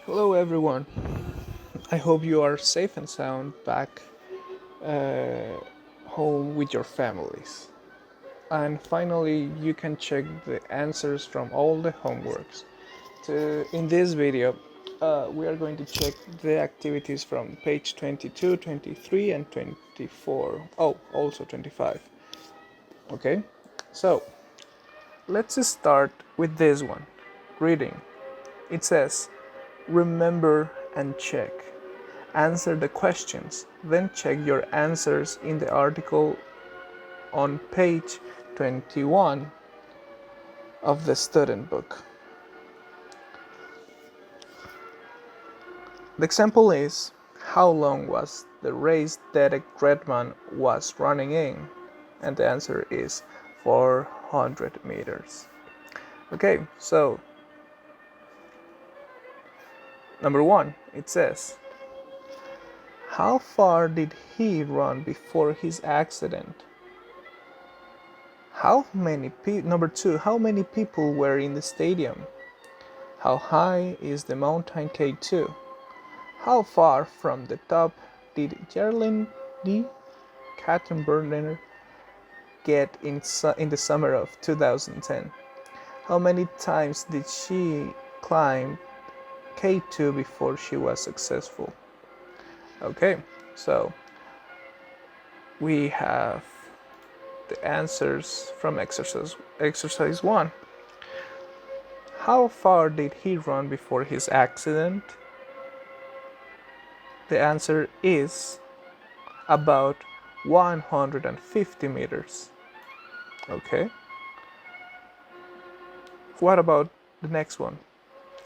Hello everyone. I hope you are safe and sound back uh, home with your families. And finally, you can check the answers from all the homeworks. In this video, we are going to check the activities from page 22, 23, and 24. Oh, also 25. Okay, so let's start with this one reading. It says, remember and check. Answer the questions, then check your answers in the article on page 21 of the student book. The example is, how long was the race Derek Redman was running in? And the answer is 400 meters. Okay, so number one, it says, how far did he run before his accident? Number two, how many people were in the stadium? How high is the mountain K2? How far from the top did Geraldine D. Kattenberger get in the summer of 2010? How many times did she climb K2 before she was successful? Okay, so we have the answers from exercise 1. How far did he run before his accident? The answer is about 150 meters. Okay. What about the next one?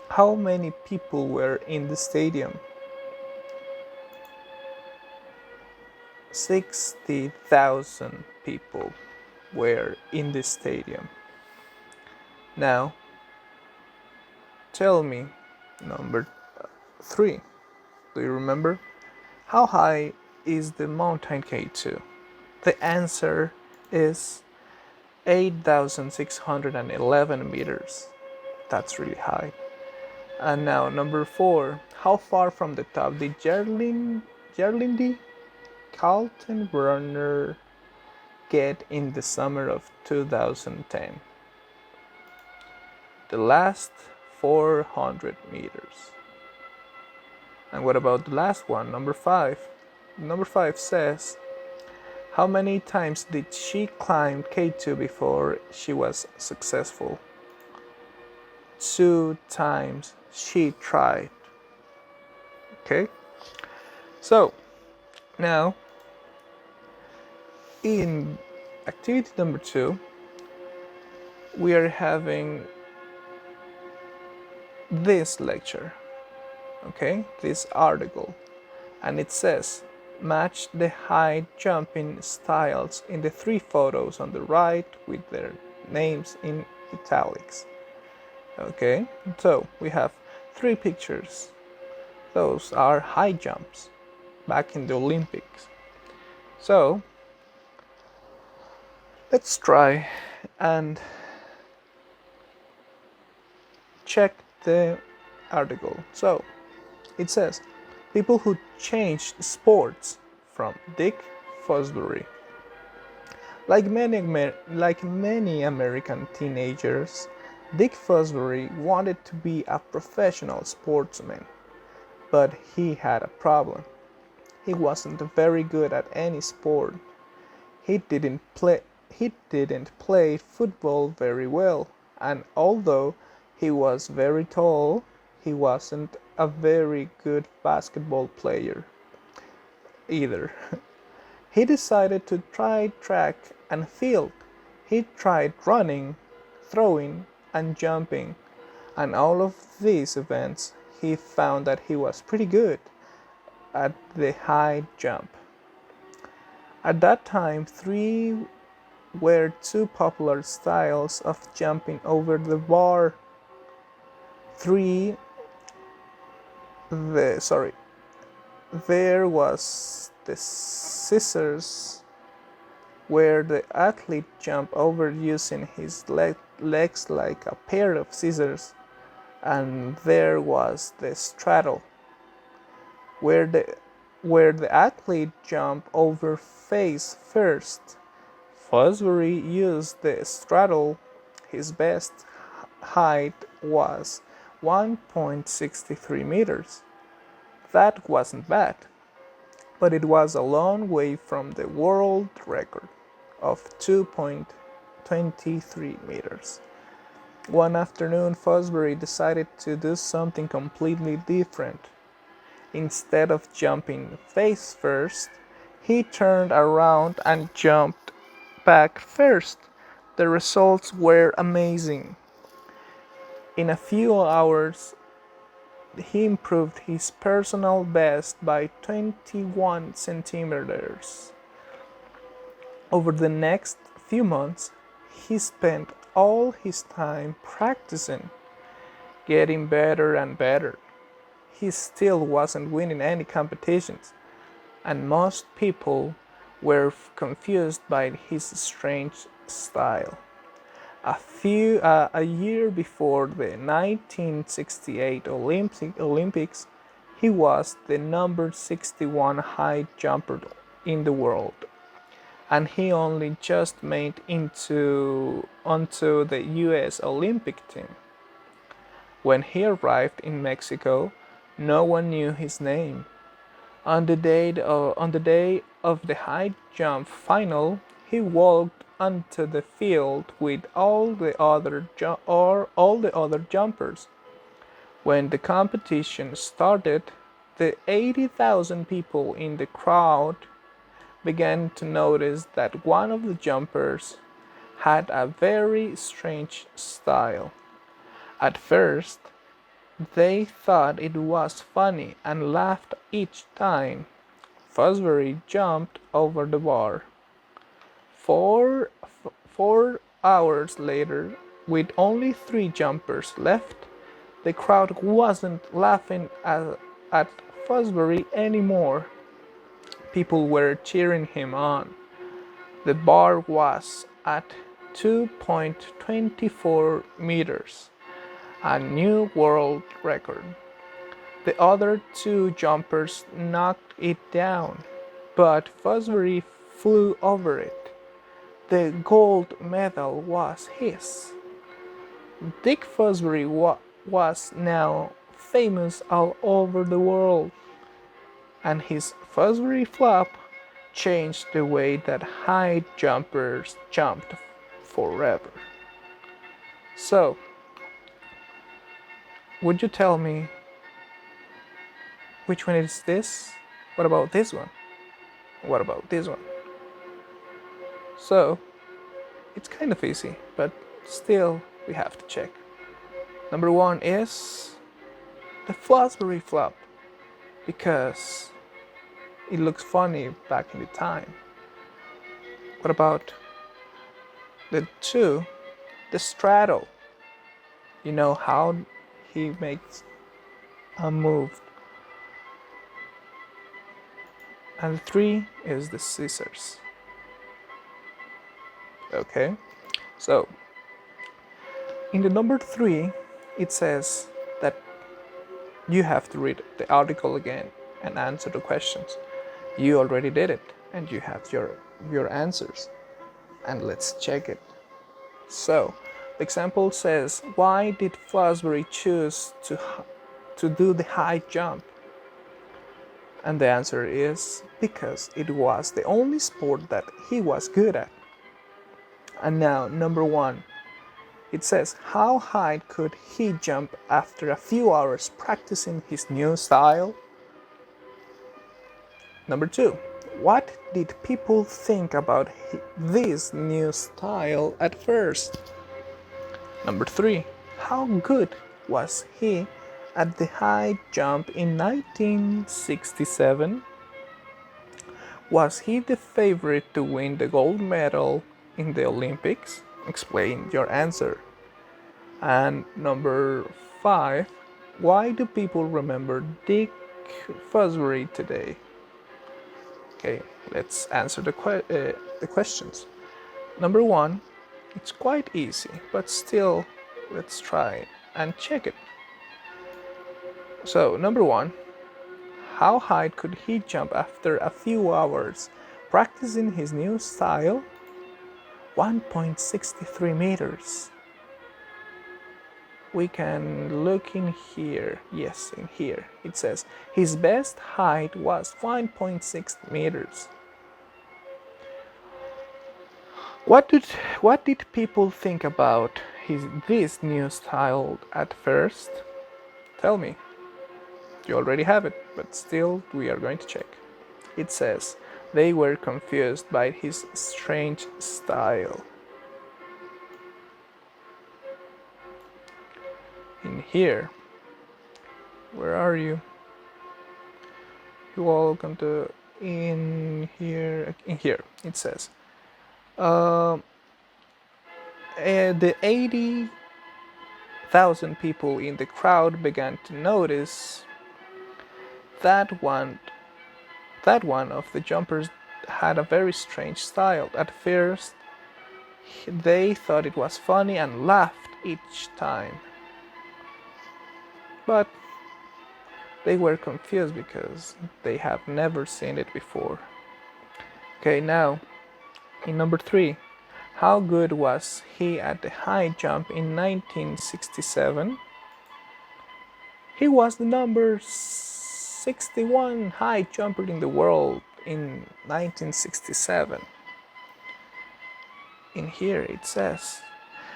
How many people were in the stadium? 60,000 people were in the stadium. Now, tell me, number 3. Do you remember? How high is the mountain K2? The answer is 8,611 meters. That's really high. And now number 4. How far from the top did Geraldine D. Kaltenbrunner get in the summer of 2010? The last 400 meters. And what about the last one, number 5? Number 5 says, how many times did she climb K2 before she was successful? 2 times she tried. Okay? So, now, in activity number 2, we are having this lecture. Okay? This article. And it says, match the high jumping styles in the 3 photos on the right with their names in italics. Okay, so we have 3 pictures. Those are high jumps back in the Olympics. So let's try and check the article. So it says, people who changed sports from Dick Fosbury. Like many American teenagers, Dick Fosbury wanted to be a professional sportsman, but he had a problem. He wasn't very good at any sport. He didn't play football very well, and although he was very tall, he wasn't a very good basketball player either. He decided to try track and field. He tried running, throwing, and jumping, and all of these events he found that he was pretty good at the high jump. At that time, 3 were 2 popular styles of jumping over the bar. There was the scissors, where the athlete jumped over using his legs like a pair of scissors. and there was the straddle, where the athlete jumped over face first. Fosbury used the straddle. His best height was 1.63 meters. That wasn't bad, but it was a long way from the world record of 2.23 meters. One afternoon, Fosbury decided to do something completely different. Instead of jumping face first, he turned around and jumped back first. The results were amazing. In a few hours, he improved his personal best by 21 centimeters. Over the next few months, he spent all his time practicing, getting better and better. He still wasn't winning any competitions, and most people were confused by his strange style. A year before the 1968 Olympics, he was the number 61 high jumper in the world, and he only just made onto the US Olympic team. When he arrived in Mexico, no one knew his name. On the day of the high jump final, he walked onto the field with all the other jumpers. When the competition started, the 80,000 people in the crowd began to notice that one of the jumpers had a very strange style. At first, they thought it was funny and laughed each time Fosbury jumped over the bar. Four hours later, with only 3 jumpers left, the crowd wasn't laughing at Fosbury anymore. People were cheering him on. The bar was at 2.24 meters, a new world record. The other 2 jumpers knocked it down, but Fosbury flew over it. The gold medal was his. Dick Fosbury was now famous all over the world, and his Fosbury flop changed the way that high jumpers jumped forever. So, would you tell me which one is this? What about this one? What about this one? So, it's kind of easy, but still we have to check. Number 1 is the Fosbury flop, because it looks funny back in the time. What about the 2, the straddle? You know how he makes a move. And 3 is the scissors. Okay, so in the number 3, it says that you have to read the article again and answer the questions. You already did it, and you have your answers. And let's check it. So, the example says, why did Fosbury choose to do the high jump? And the answer is because it was the only sport that he was good at. And now, number 1, it says, how high could he jump after a few hours practicing his new style? Number 2, what did people think about this new style at first? Number 3, how good was he at the high jump in 1967? Was he the favorite to win the gold medal in the Olympics? Explain your answer. And number 5, why do people remember Dick Fosbury today? Okay, let's answer the questions. Number 1, it's quite easy, but still, let's try and check it. So, number one, how high could he jump after a few hours practicing his new style? 1.63 meters. We can look in here. Yes, in here. It says his best height was 1.6 meters. What did people think about this new style at first? Tell me. You already have it, but still we are going to check. It says they were confused by his strange style. In here, where are you? You all come to in here. In here, it says the 80,000 people in the crowd began to notice that one of the jumpers had a very strange style. At first, they thought it was funny and laughed each time. But they were confused because they have never seen it before. Okay, now in number 3, how good was he at the high jump in 1967? He was the number 61 high jumper in the world in 1967. In here it says,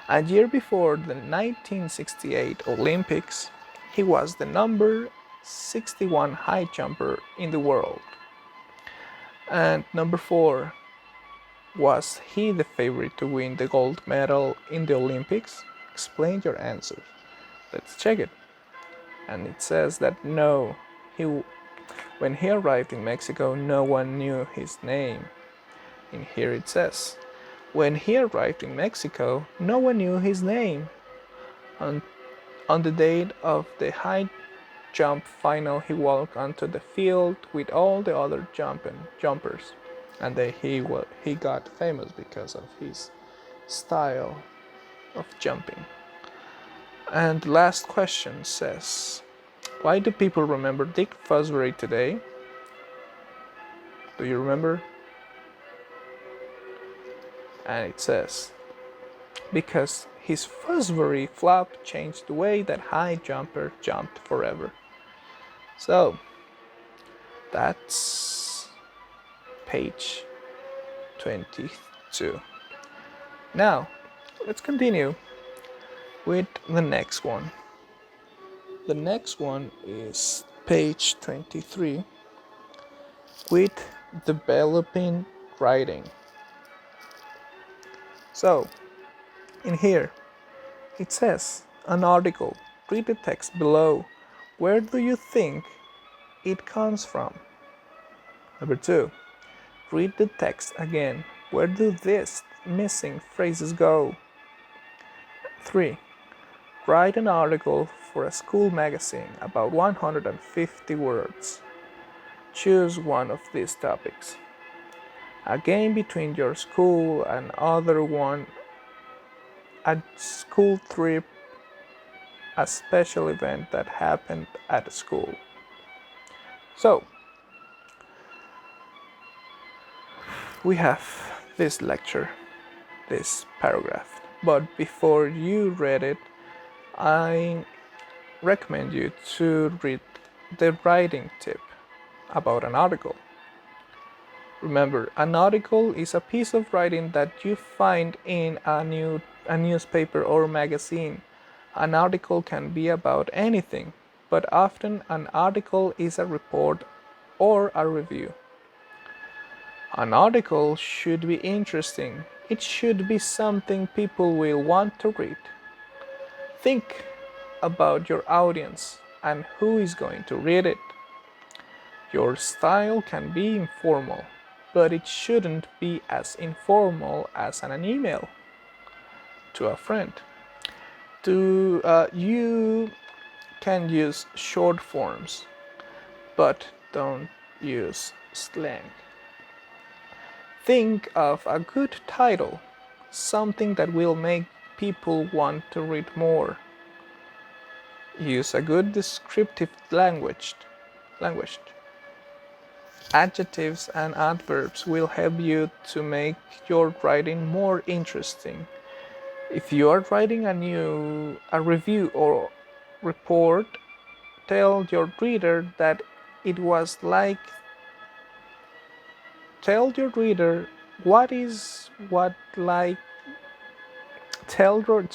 a year before the 1968 Olympics, he was the number 61 high jumper in the world. And number 4, was he the favorite to win the gold medal in the Olympics? Explain your answers. Let's check it. And it says that no, when he arrived in Mexico, no one knew his name. In here it says, when he arrived in Mexico, no one knew his name. On the date of the high jump final, he walked onto the field with all the other jumpers, and he got famous because of his style of jumping. And the last question says, why do people remember Dick Fosbury today? Do you remember? And it says, because his Fosbury flop changed the way that high jumper jumped forever. So, that's page 22. Now, let's continue with the next one. The next one is page 23 with developing writing. So, in here, it says an article. Read the text below. Where do you think it comes from? Number 2. Read the text again. Where do these missing phrases go? 3. Write an article for a school magazine about 150 words. Choose one of these topics. A game between your school and other one, a school trip, a special event that happened at school. So, we have this lecture, this paragraph. But before you read it, I recommend you to read the writing tip about an article. Remember, an article is a piece of writing that you find in a newspaper or magazine. An article can be about anything, but often an article is a report or a review. An article should be interesting. It should be something people will want to read. Think about your audience and who is going to read it. Your style can be informal, but it shouldn't be as informal as an email to a friend. You can use short forms, but don't use slang. Think of a good title, something that will make people want to read more. Use a good descriptive language. Adjectives and adverbs will help you to make your writing more interesting. If you are writing a review or report, tell your reader that it was like. Tell your reader what is what like. Tell your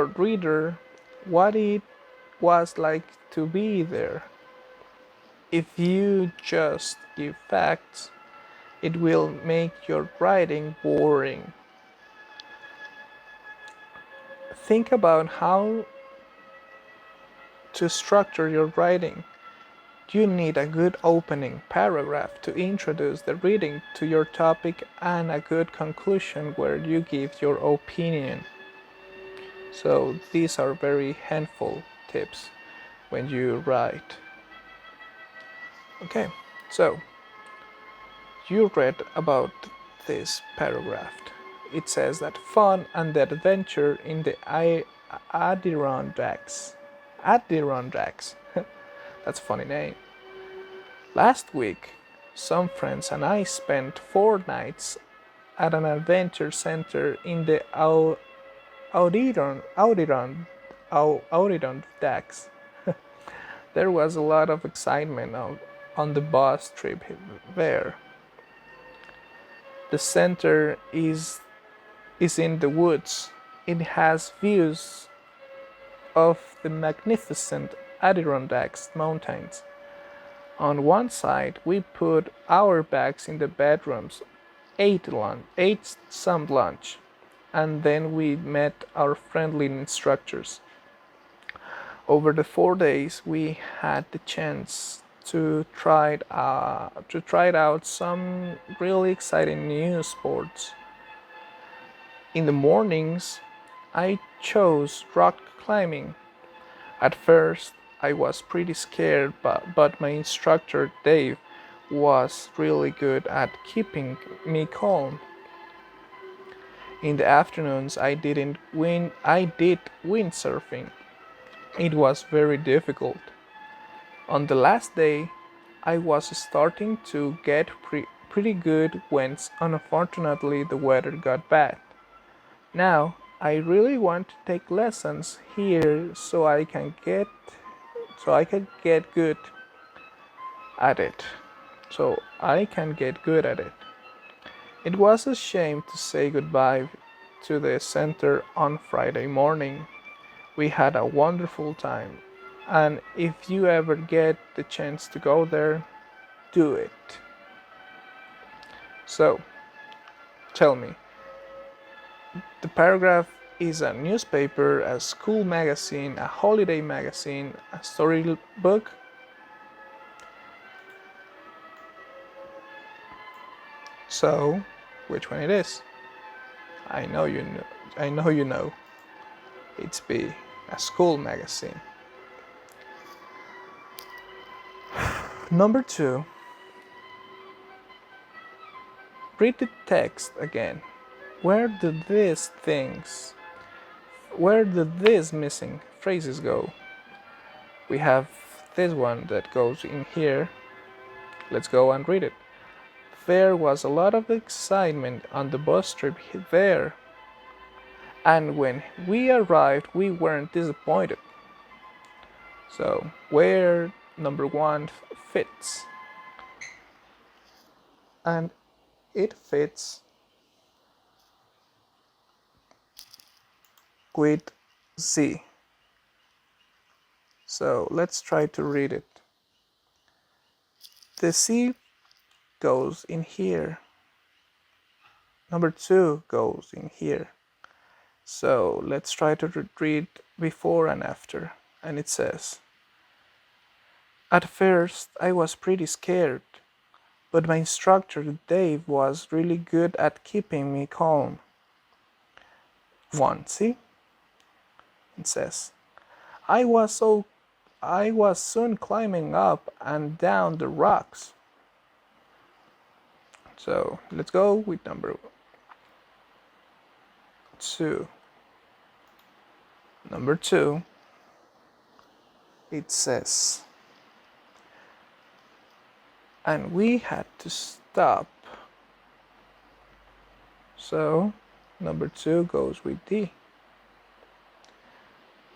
reader what it was like to be there. If you just give facts, it will make your writing boring. Think about how to structure your writing. You need a good opening paragraph to introduce the reading to your topic and a good conclusion where you give your opinion. So these are very handful tips when you write. Okay, so you read about this paragraph. It says that fun and adventure in the Adirondacks. Adirondacks. That's a funny name. Last week, some friends and I spent 4 nights at an adventure center in the Adirondacks. There was a lot of excitement on the bus trip there. The center is in the woods. It has views of the magnificent Adirondacks mountains. On one side, we put our bags in the bedrooms, ate some lunch, and then we met our friendly instructors. Over the 4 days, we had the chance to try out some really exciting new sports. In the mornings, I chose rock climbing. At first, I was pretty scared, but my instructor Dave was really good at keeping me calm. In the afternoons, I did windsurfing. It was very difficult. On the last day, I was starting to get pretty good when unfortunately the weather got bad. Now, I really want to take lessons here so I can get good at it. It was a shame to say goodbye to the center on Friday morning. We had a wonderful time, and if you ever get the chance to go there, do it. So, tell me, the paragraph is a newspaper, a school magazine, a holiday magazine, a storybook? So, which one it is? I know you know. It's B, a school magazine. Number 2. Read the text again. Where did these missing phrases go? We have this one that goes in here. Let's go and read it. There was a lot of excitement on the bus trip there. And when we arrived, we weren't disappointed. So, where number 1 fits. And it fits with Z. So, let's try to read it. The C goes in here. Number 2 goes in here. So let's try to read before and after. And it says, at first I was pretty scared, but my instructor Dave was really good at keeping me calm. 1, see? It says, I was soon climbing up and down the rocks. So let's go with number 2. Number 2, it says, and we had to stop. So number 2 goes with D.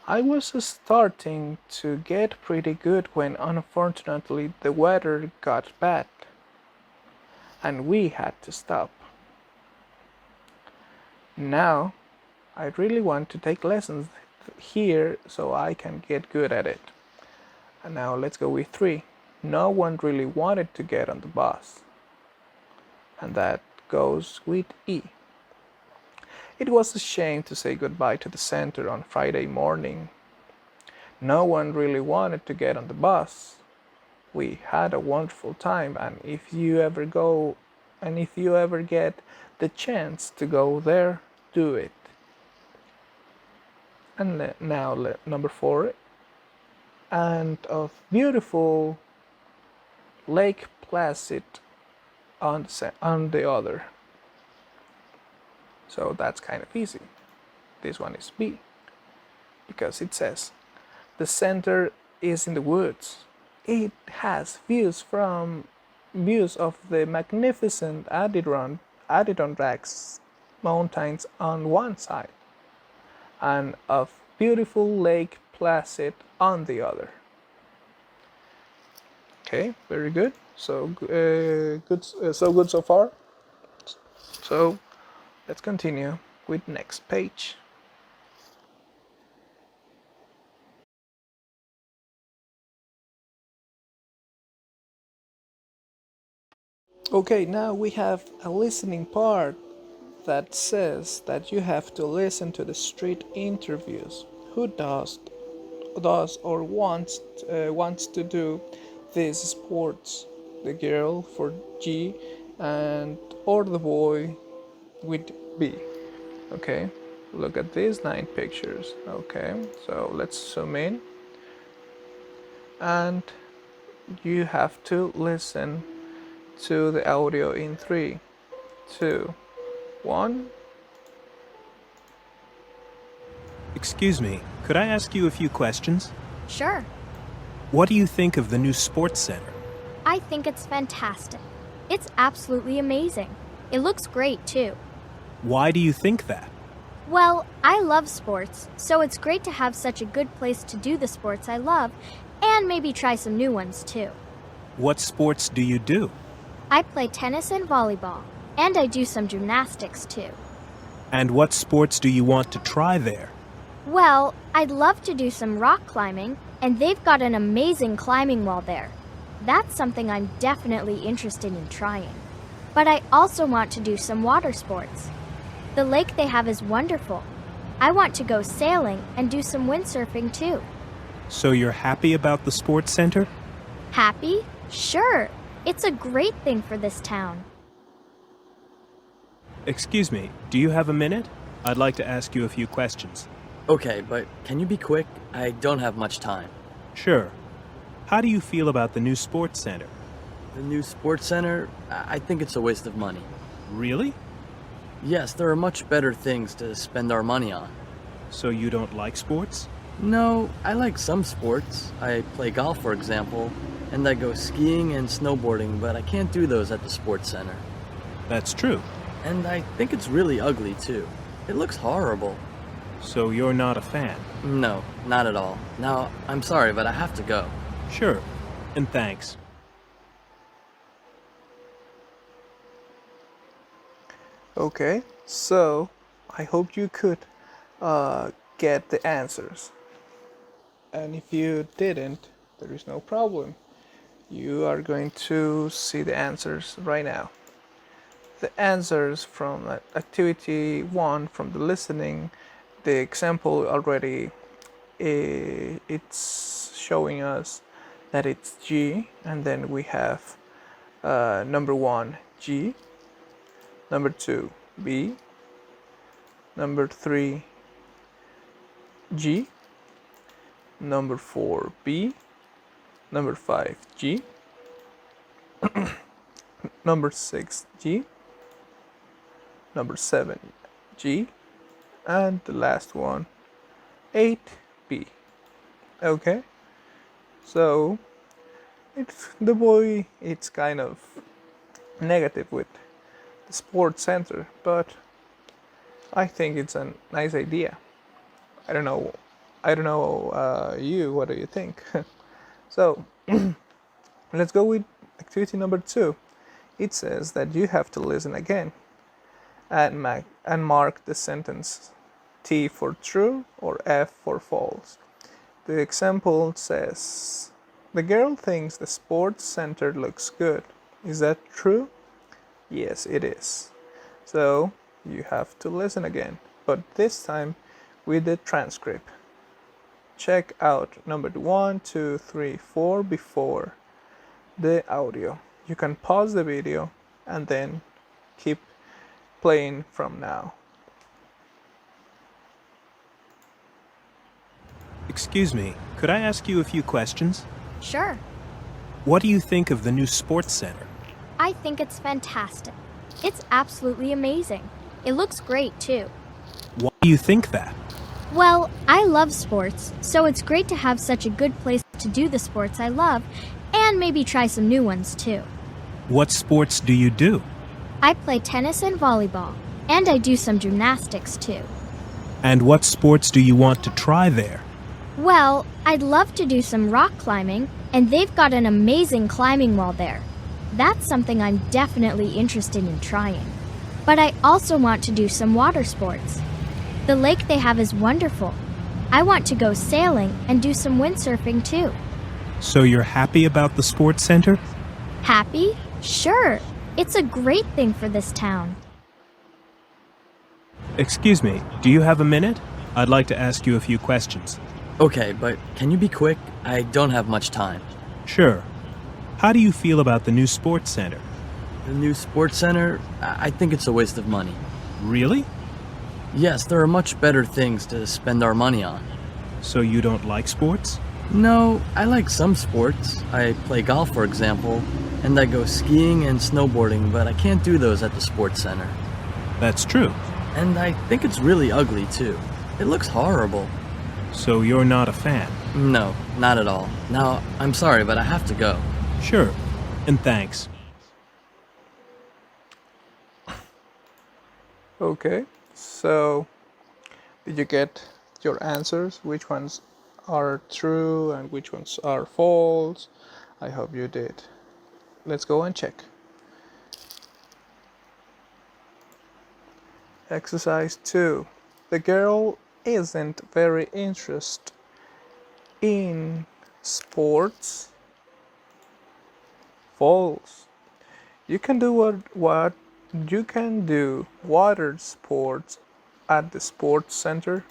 I was starting to get pretty good when unfortunately the weather got bad and we had to stop. Now I really want to take lessons here so I can get good at it. And now let's go with 3. No one really wanted to get on the bus. And that goes with E. It was a shame to say goodbye to the center on Friday morning. No one really wanted to get on the bus. We had a wonderful time, and if you ever get the chance to go there, do it. And now number 4, and of beautiful Lake Placid on the other. So that's kind of easy. This one is B, because it says the center is in the woods. It has views of the magnificent Adirondacks mountains on one side and of beautiful Lake Placid on the other. Okay, very good. So good so far. So let's continue with next page. Okay, now we have a listening part that says that you have to listen to the street interviews. Who does or wants to do these sports? The girl for G and or the boy with B. Okay, look at these 9 pictures. Okay, so let's zoom in, and you have to listen to the audio in 3, 2, 1. Excuse me, could I ask you a few questions? Sure. What do you think of the new sports center? I think it's fantastic. It's absolutely amazing. It looks great, too. Why do you think that? Well, I love sports, so it's great to have such a good place to do the sports I love, and maybe try some new ones, too. What sports do you do? I play tennis and volleyball, and I do some gymnastics, too. And what sports do you want to try there? Well, I'd love to do some rock climbing, and they've got an amazing climbing wall there. That's something I'm definitely interested in trying. But I also want to do some water sports. The lake they have is wonderful. I want to go sailing and do some windsurfing too. So you're happy about the sports center? Happy? Sure. It's a great thing for this town. Excuse me, do you have a minute? I'd like to ask you a few questions. Okay, but can you be quick? I don't have much time. Sure. How do you feel about the new sports center? The new sports center? I think it's a waste of money. Really? Yes, there are much better things to spend our money on. So you don't like sports? No, I like some sports. I play golf, for example, and I go skiing and snowboarding, but I can't do those at the sports center. That's true. And I think it's really ugly, too. It looks horrible. So you're not a fan? No, not at all. Now, I'm sorry, but I have to go. Sure. And thanks. Okay, so I hope you could get the answers. And if you didn't, there is no problem. You are going to see the answers right now. The answers from activity 1 from the listening, the example already, it's showing us that it's G, and then we have number 1 G, number 2 B, number 3 G, number 4 B, number 5 G, number 6 G, number 7 G, and the last one 8 B. Okay, So the boy it's kind of negative with the sports center, but I think it's a nice idea. I don't know. I don't know you. What do you think? So let's go with activity number 2. It says that you have to listen again and mark the sentence T for true or F for false. The example says, the girl thinks the sports center looks good. Is that true? Yes, it is. So you have to listen again, but this time with the transcript. Check out number 1, 2, 3, 4 before the audio. You can pause the video and then keep playing from now. Excuse me, could I ask you a few questions? Sure. What do you think of the new sports center? I think it's fantastic. It's absolutely amazing. It looks great, too. Why do you think that? Well, I love sports, so it's great to have such a good place to do the sports I love, and maybe try some new ones, too. What sports do you do? I play tennis and volleyball, and I do some gymnastics, too. And what sports do you want to try there? Well, I'd love to do some rock climbing, and they've got an amazing climbing wall there. That's something I'm definitely interested in trying. But I also want to do some water sports. The lake they have is wonderful. I want to go sailing and do some windsurfing too. So you're happy about the sports center? Happy? Sure. It's a great thing for this town. Excuse me, do you have a minute? I'd like to ask you a few questions. Okay, but can you be quick? I don't have much time. Sure. How do you feel about the new sports center? The new sports center, I think it's a waste of money. Really? Yes, there are much better things to spend our money on. So you don't like sports? No, I like some sports. I play golf, for example, and I go skiing and snowboarding, but I can't do those at the sports center. That's true. And I think it's really ugly, too. It looks horrible. So you're not a fan? No, not at all. Now, I'm sorry, but I have to go. Sure. And thanks. Okay, so did you get your answers? Which ones are true and which ones are false? I hope you did. Let's go and check. Exercise 2. The girl isn't very interested in sports. False. You can do what you can do water sports at the sports center.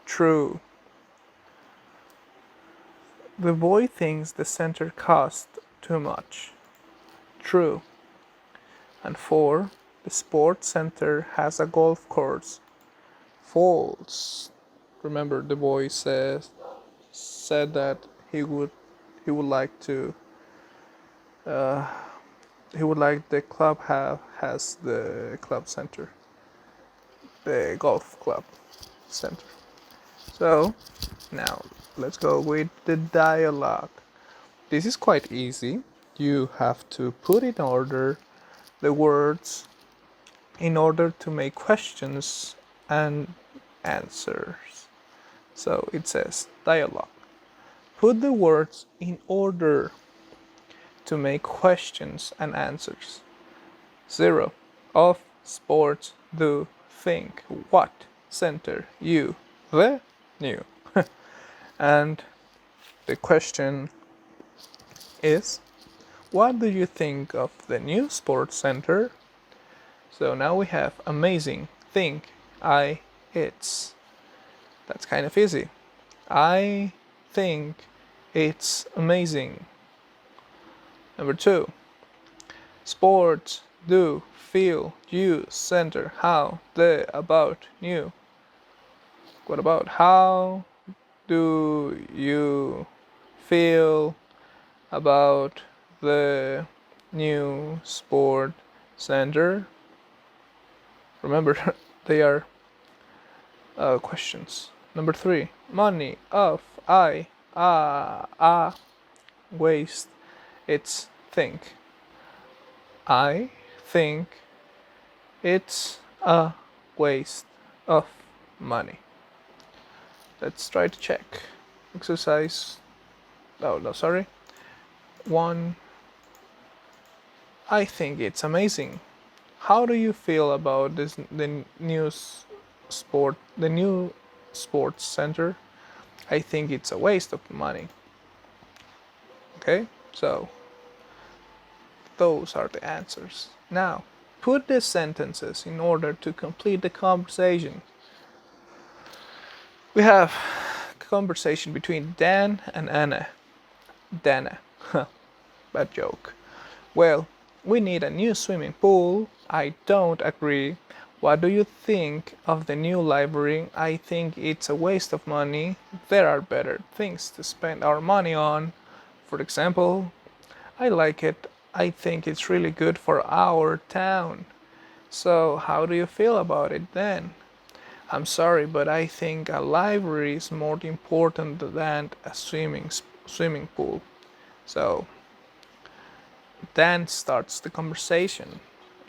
True. The boy thinks the center costs too much. True. And 4. The sports center has a golf course. False. Remember, the boy said that he would like to he would like the club has the club center, the golf club center. So now let's go with the dialogue. This is quite easy. You have to put in order the words in order to make questions and answers. So it says dialogue. Put the words in order to make questions and answers. 0. Of sports do think what center you the new. And the question is, what do you think of the new sports center? So now we have amazing, think, it's. That's kind of easy. I think it's amazing. Number 2. Sports, do, feel, you, center, how, the, about, new. What about how do you feel about the new sport center? Remember, they are questions. Number 3. Money, of, I, a waste. It's think. I think it's a waste of money. Let's try to check. Exercise. Oh, no, sorry. One. I think it's amazing. How do you feel about this? The new sports center? I think it's a waste of money. Okay, so those are the answers. Now, put the sentences in order to complete the conversation. We have a conversation between Dan and Anna. Dana. Bad joke. Well, we need a new swimming pool. I don't agree. What do you think of the new library? I think it's a waste of money. There are better things to spend our money on. For example, I like it. I think it's really good for our town. So, how do you feel about it then? I'm sorry, but I think a library is more important than a swimming pool. So, Dan starts the conversation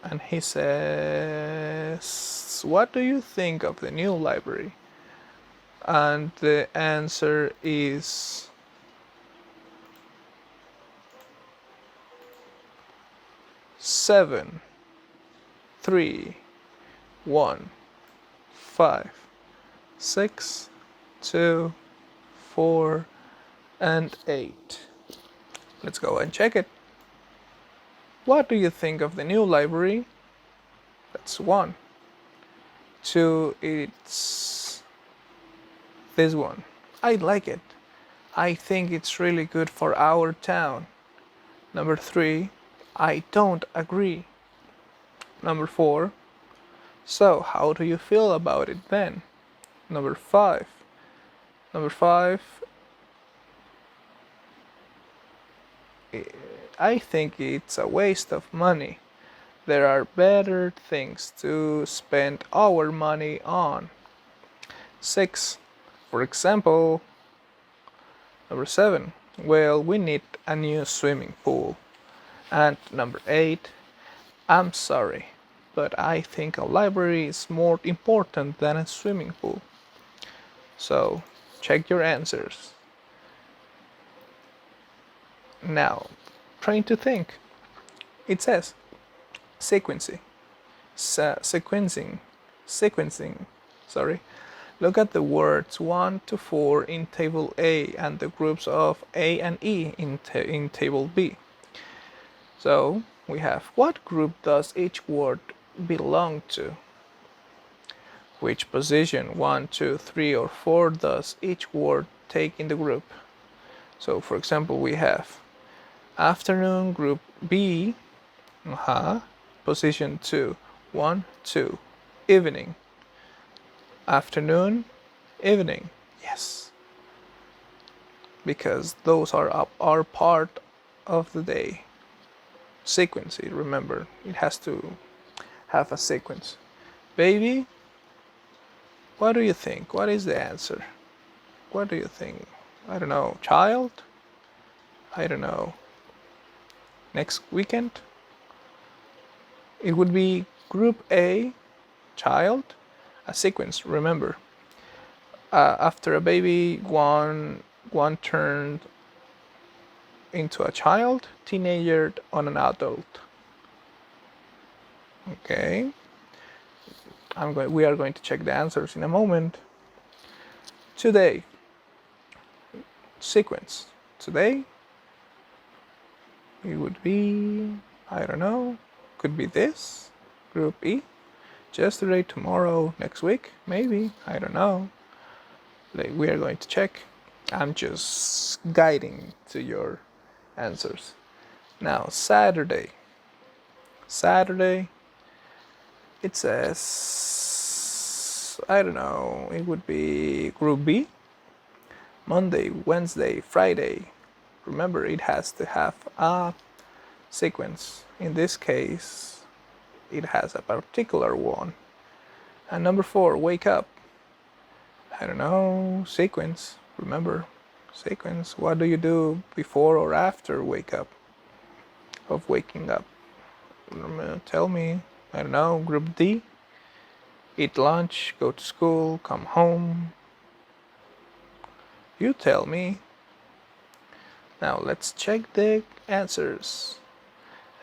and he says, "What do you think of the new library?" And the answer is 7, 3, 1, 5, 6, 2, 4, and 8. Let's go and check it. What do you think of the new library? That's 1. 2, it's this one. I like it. I think it's really good for our town. Number 3, I don't agree. Number 4, so how do you feel about it then? Number 5, I think it's a waste of money. There are better things to spend our money on. 6, for example. Number 7, well, we need a new swimming pool. And number 8, I'm sorry, but I think a library is more important than a swimming pool. So, check your answers. Now, trying to think. It says sequencing. Sequencing. Sorry. Look at the words 1 to 4 in table A and the groups of A and E in table B. So we have, what group does each word belong to? Which position 1, 2, 3, or 4 does each word take in the group? So for example, we have afternoon, group B, position 2, 1, 2, evening, afternoon, evening, yes, because those are part of the day. Sequence, remember, it has to have a sequence. Baby, what do you think? What is the answer? What do you think? I don't know. Child? I don't know. Next weekend? It would be group A, child, a sequence, remember. After a baby, one turned into a child, teenager, on an adult. Okay. We are going to check the answers in a moment. Today, sequence. Today, it would be, I don't know, could be this, group E. Yesterday, tomorrow, next week, maybe, I don't know. We are going to check. I'm just guiding to your answers. Now, Saturday. Saturday, it says, I don't know, it would be group B. Monday, Wednesday, Friday. Remember, it has to have a sequence. In this case, it has a particular one. And number 4, wake up. I don't know, sequence. Remember, Sequence. What do you do before or after waking up? Tell me. I don't know. Group D. Eat lunch, go to school, come home. You tell me. Now let's check the answers.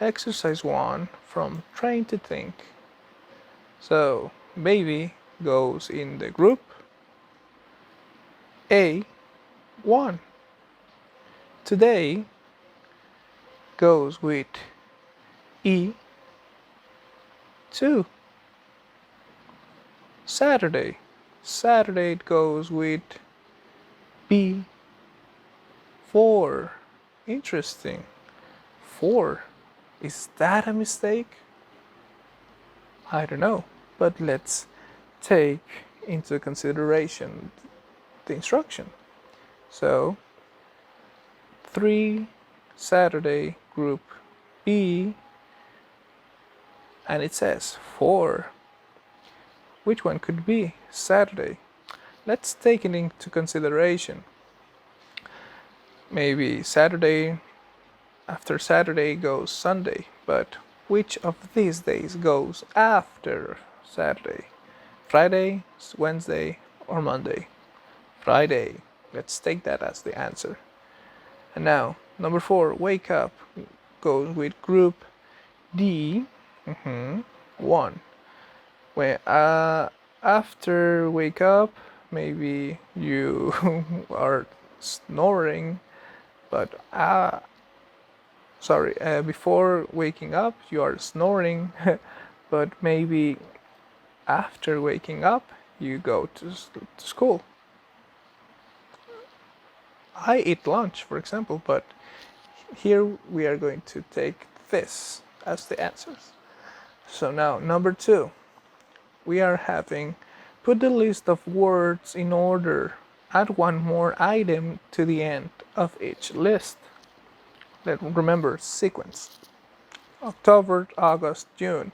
Exercise 1 from Train to Think. So, baby goes in the group A1. Today goes with E2. Saturday. Saturday it goes with B4. Interesting. 4. Is that a mistake? I don't know, but let's take into consideration the instruction. So, 3 Saturday group B, and it says 4. Which one could be Saturday? Let's take it into consideration. Maybe Saturday, after Saturday goes Sunday, but which of these days goes after Saturday? Friday, Wednesday, or Monday? Friday. Let's take that as the answer. And now, number 4, wake up goes with group D, 1. When after wake up, maybe you are snoring, but before waking up you are snoring, but maybe after waking up you go to school. I eat lunch, for example, but here we are going to take this as the answers. So now, number 2, we are having put the list of words in order. Add one more item to the end of each list. Remember, sequence. October, August, June.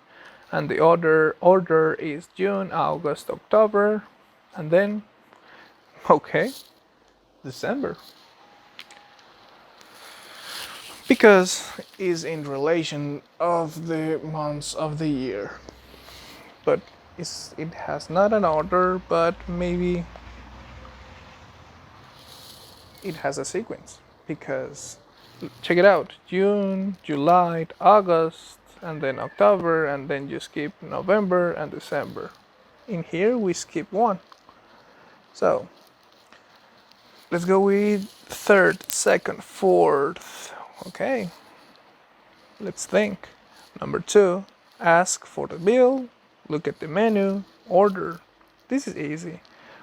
And the order is June, August, October, and then, okay, December. Because is in relation of the months of the year. But it has not an order, but maybe it has a sequence. Because check it out, June, July, August, and then October, and then you skip November and December. In here we skip one. So let's go with third, second, fourth. Okay, let's think. Number 2, ask for the bill, look at the menu, order. This is easy.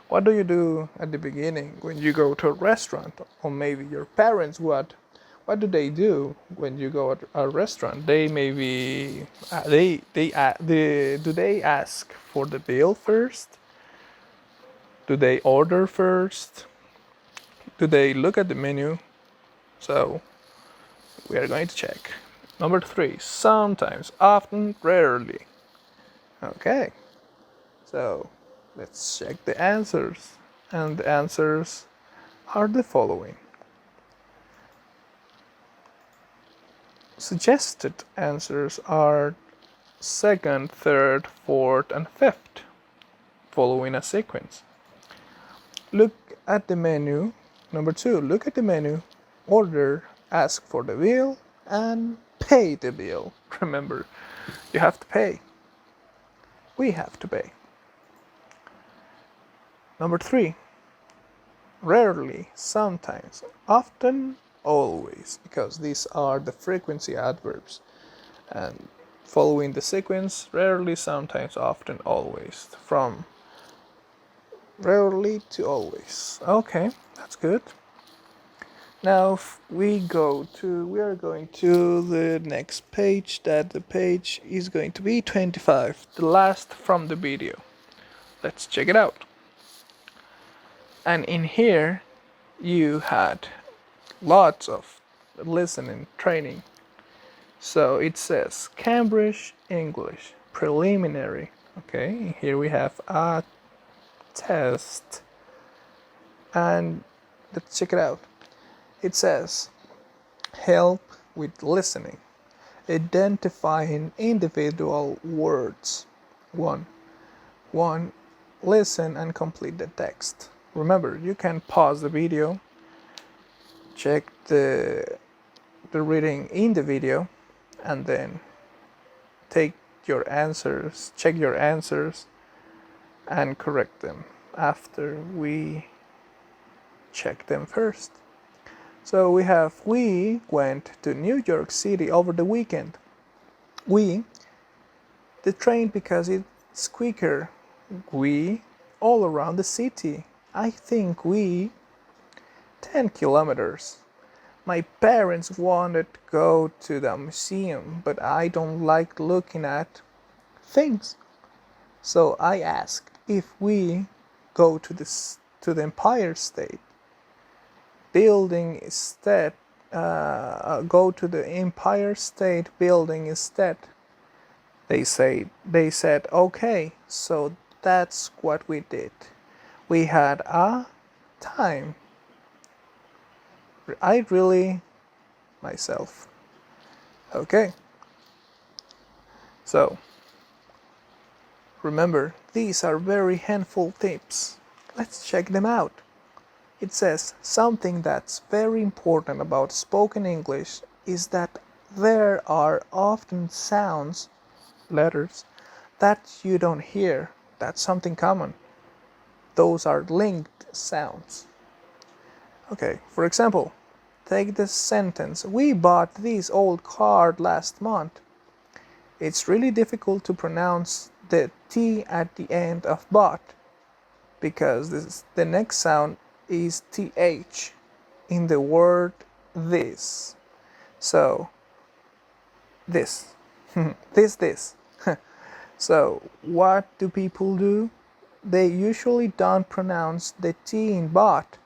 What do you do at the beginning when you go to a restaurant? Or maybe your parents, what do they do when you go to a restaurant? They maybe do they ask for the bill first? Do they order first? Do they look at the menu? So we are going to check. Number 3, sometimes, often, rarely. Okay, so let's check the answers. And the answers are the following. Suggested answers are second, third, fourth, and fifth, following a sequence. Look at the menu. Number 2, look at the menu, order, ask for the bill, and pay the bill. Remember, you have to pay. We have to pay. Number 3, rarely, sometimes, often, always, because these are the frequency adverbs. And following the sequence, rarely, sometimes, often, always. From rarely to always. Okay, that's good. Now we are going to the next page. The page is going to be 25, the last from the video. Let's check it out. And in here you had lots of listening training. So it says Cambridge English preliminary. Okay, here we have a test, and Let's check it out. It says, help with listening. Identifying individual words. 1. 1. Listen and complete the text. Remember, you can pause the video, check the reading in the video, and then check your answers, and correct them after we check them first. So we went to New York City over the weekend. The train because it's quicker. All around the city. I think 10 kilometers. My parents wanted to go to the museum, but I don't like looking at things. So I asked if we go to the Empire State Building instead. Go to the Empire State Building instead. They said okay. So that's what we did. We had a time. I really myself. Okay. So remember, these are very handful tips. Let's check them out. It says something that's very important about spoken English is that there are often sounds, letters, that you don't hear. That's something common. Those are linked sounds. Okay, for example, take this sentence. We bought this old car last month. It's really difficult to pronounce the T at the end of bought because the next sound is TH in the word this. So, this. this. So, what do people do? They usually don't pronounce the T in bought.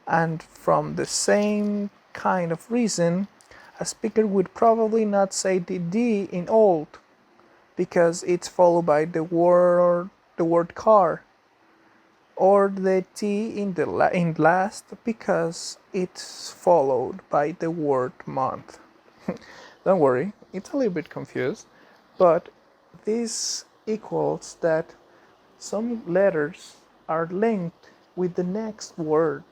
And from the same kind of reason, a speaker would probably not say the D in old because it's followed by the word car, or the T in last because it's followed by the word month. Don't worry, it's a little bit confused, but this equals that some letters are linked with the next word,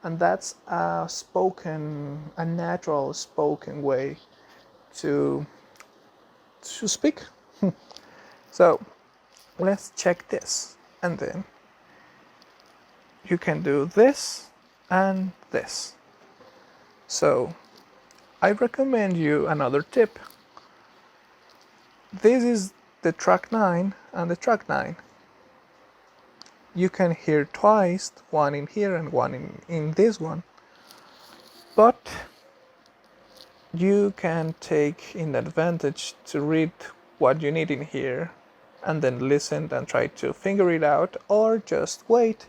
and that's a natural spoken way to speak. So let's check this, and then you can do this and this. So I recommend you another tip. This is the track 9 and the track 9. You can hear twice, one in here and one in this one. But you can take in advantage to read what you need in here and then listen and try to figure it out, or just wait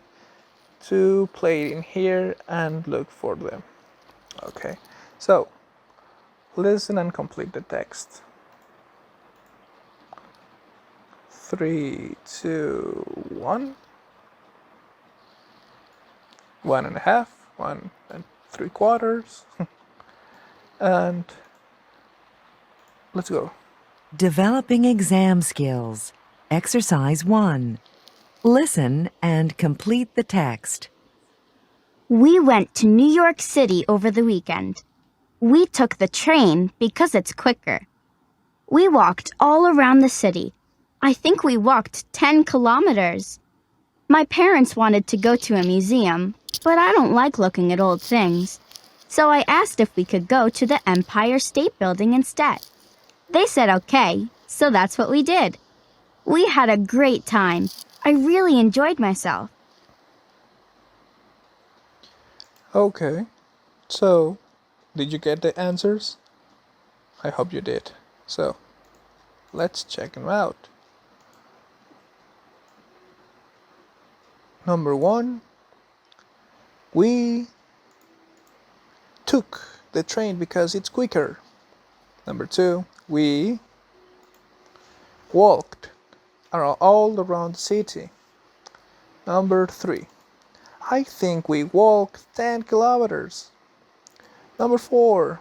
to play it in here and look for them. Okay, so listen and complete the text. 3, 2, 1. 1.5, 1 3/4, and let's go. Developing exam skills. Exercise 1. Listen and complete the text. We went to New York City over the weekend. We took the train because it's quicker. We walked all around the city. I think we walked 10 kilometers. My parents wanted to go to a museum, but I don't like looking at old things. So I asked if we could go to the Empire State Building instead. They said okay, so that's what we did. We had a great time. I really enjoyed myself. Okay, so did you get the answers? I hope you did. So let's check them out. Number 1, we took the train because it's quicker. Number 2, we walked all around the city. Number 3, I think we walked 10 kilometers. Number 4.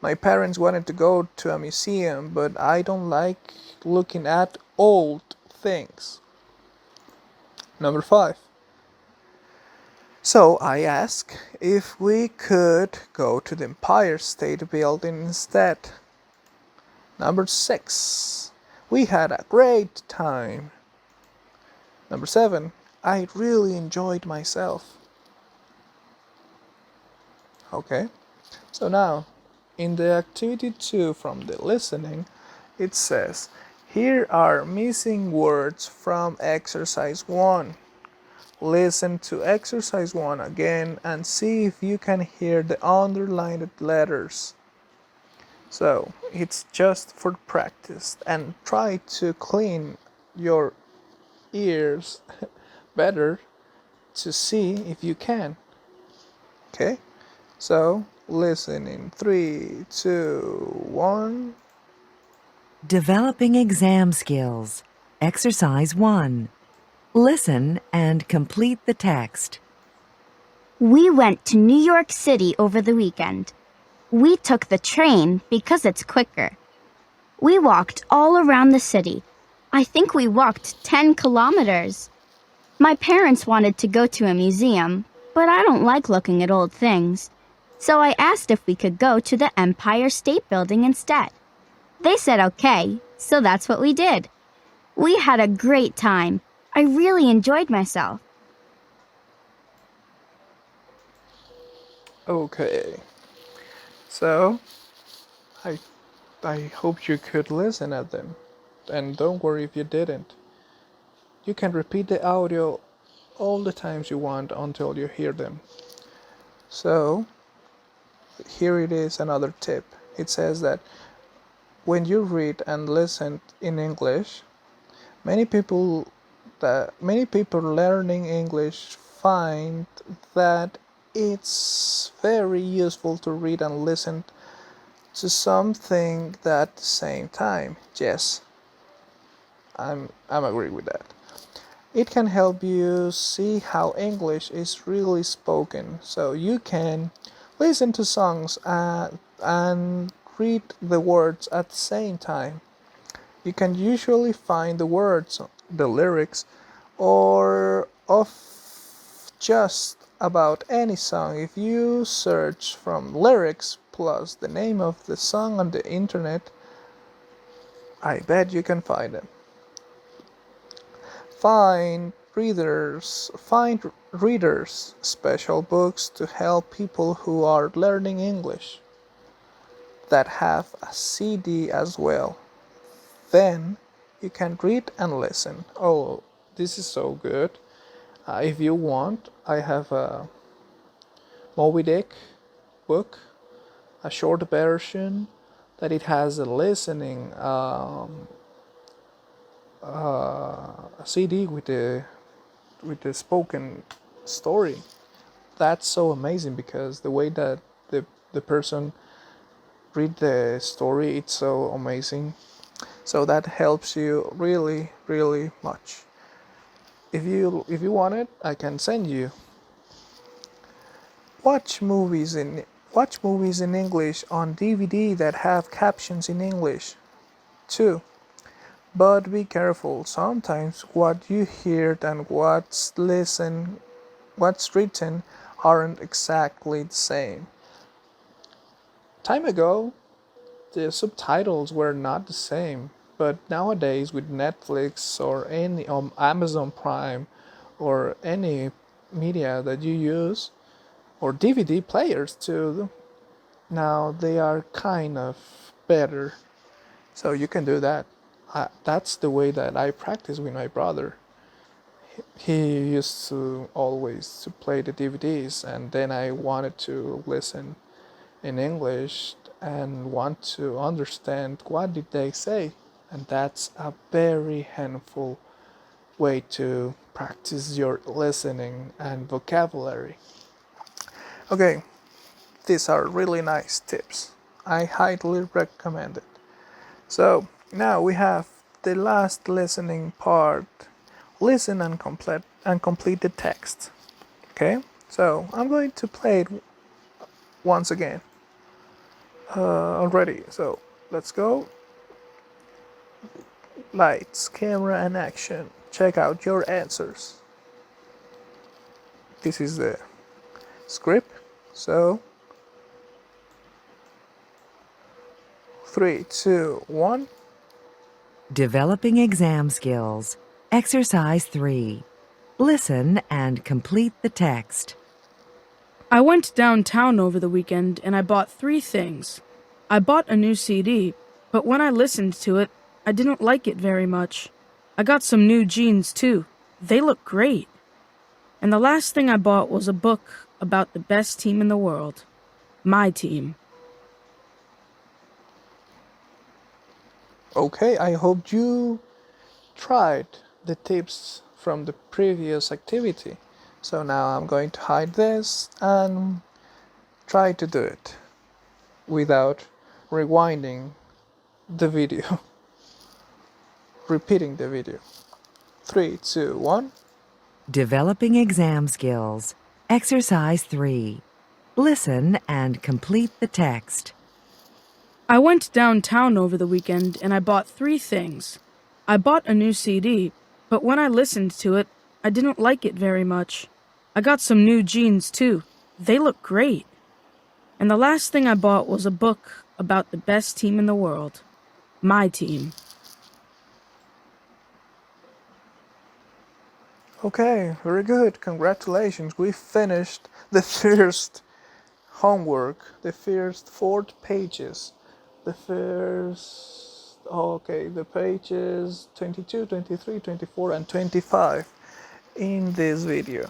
My parents wanted to go to a museum, but I don't like looking at old things. Number 5. So I asked if we could go to the Empire State Building instead. Number 6. We had a great time. Number 7. I really enjoyed myself. Okay, so now in the activity 2 from the listening, it says, here are missing words from exercise 1. Listen to exercise 1 again and see if you can hear the underlined letters. So it's just for practice, and try to clean your ears better to see if you can. Okay, so listen in 3, 2, 1. Developing exam skills. Exercise 1. Listen and complete the text. We went to New York City over the weekend. We took the train because it's quicker. We walked all around the city. I think we walked 10 kilometers. My parents wanted to go to a museum, but I don't like looking at old things. So I asked if we could go to the Empire State Building instead. They said okay, so that's what we did. We had a great time. I really enjoyed myself. Okay, so I hope you could listen at them, and don't worry if you didn't. You can repeat the audio all the times you want until you hear them. So here it is, another tip. It says that when you read and listen in English, many people learning English find that it's very useful to read and listen to something at the same time. Yes, I'm agree with that. It can help you see how English is really spoken, so you can listen to songs and read the words at the same time. You can usually find the words, the lyrics, or of just about any song if you search from lyrics plus the name of the song on the internet. I bet you can find them. Find readers special books to help people who are learning English that have a CD as well. Then you can read and listen. Oh, this is so good. If you want, I have a Moby Dick book, a short version that it has a listening a CD with the spoken story. That's so amazing because the way that the person read the story, it's so amazing. So that helps you really, really much. If you want it, I can send you. Watch movies in English on DVD that have captions in English too. But be careful. Sometimes what you hear and what's written aren't exactly the same. Time ago, the subtitles were not the same, but nowadays with Netflix or any Amazon Prime or any media that you use, or DVD players too, now they are kind of better, so you can do that. That's the way that I practice with my brother. He used to always to play the DVDs, and then I wanted to listen in English and want to understand what did they say, and that's a very helpful way to practice your listening and vocabulary. Okay, these are really nice tips. I highly recommend it. So now we have the last listening part. Listen and complete the text. Okay, so I'm going to play it once again already. So let's go. Lights, camera, and action. Check out your answers. This is the script. So 3, 2, 1. Developing exam skills. Exercise 3. Listen and complete the text. I went downtown over the weekend and I bought 3 things. I bought a new CD, but when I listened to it, I didn't like it very much. I got some new jeans too. They look great. And the last thing I bought was a book about the best team in the world. My team. Okay, I hope you tried the tips from the previous activity. So now I'm going to hide this and try to do it without rewinding the video, repeating the video. 3, 2, 1. Developing exam skills. Exercise 3. Listen and complete the text. I went downtown over the weekend and I bought 3 things. I bought a new CD, but when I listened to it, I didn't like it very much. I got some new jeans too. They look great. And the last thing I bought was a book about the best team in the world. My team. Okay, very good. Congratulations. We finished the first homework, the first 4 pages. The pages 22, 23, 24, and 25 in this video.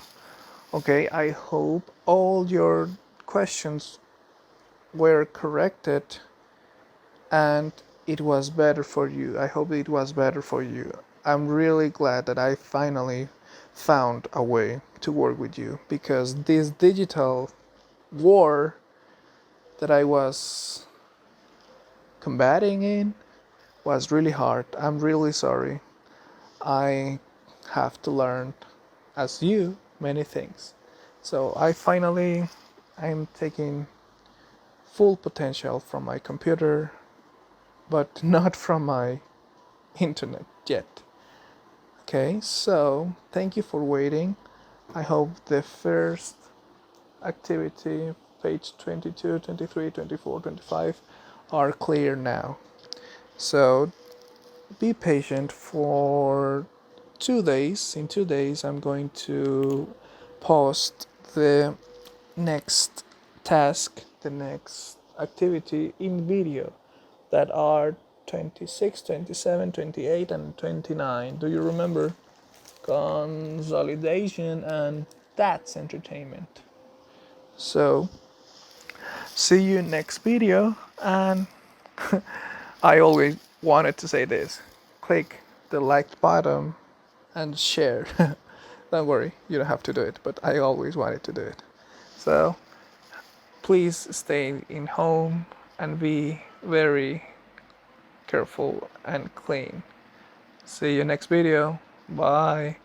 Okay, I hope all your questions were corrected and it was better for you. I hope it was better for you. I'm really glad that I finally found a way to work with you, because this digital war that I was combating in was really hard. I'm really sorry. I have to learn, as you, many things. So I'm taking full potential from my computer, but not from my internet yet. Okay, so thank you for waiting. I hope the first activity, page 22, 23, 24, 25, are clear now. So be patient for 2 days. In 2 days, I'm going to post the next task, the next activity in video, that are 26, 27, 28, and 29. Do you remember? Consolidation, and that's entertainment. So see you next video, and I always wanted to say this: click the like button and share. Don't worry, you don't have to do it, but I always wanted to do it. So please stay in home and be very careful and clean. See you next video. Bye.